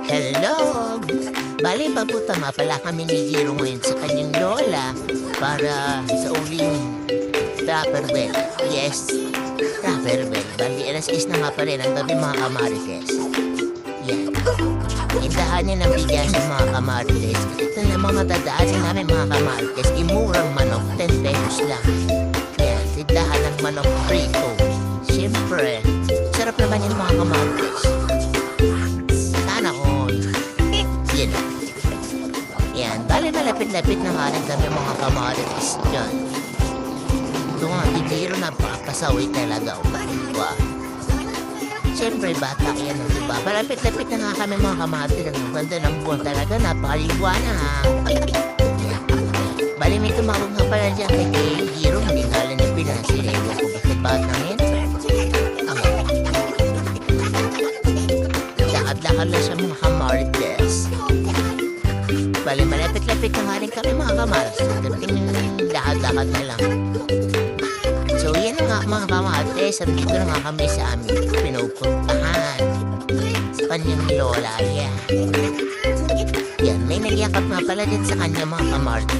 Hello! Bali, papunta nga pala kami ni Jiro ngayon sa kanyang lola para sa uling Trapperbell. Yes, Trapperbell. Bali, alas 6 na nga pala ng gabi mga kamarites. Yan. Indahanin ng bigas sa mga kamarites. Ito na mga dadaanin namin mga kamarites. Imurang manok, 10 pesos lang. Yan, tindahan ng manok prito. Siyempre, sarap naman yung mga kamarites. Sana all. Yan. Yan, bali malapit-lapit na nga rin kami mga kamarites dyan. Ito nga, bibiro na papasawi talaga. Wow. Siyempre, bata yan, diba? Malapit-lapit na nga kami mga kamarites. Ang ganda ng buwan talaga, napakaliwa na ha. Bali, may tumawag nga pala dyan kay Jiro. Hindi nga lang yung pinasilewa ko. Bakit bata yan? Lakad-lakad na siya mga kamarites. Bali, malapit-lapit na nga rin kami mga kamarites. Lakad-lakad na lang. So, yan nga mga kamarites. Dito na nga kami sa aming pinupuntahan. Sa kanyang lola. Yan. Yan, may nagyakap nga pala din sa kanya mga kamarites.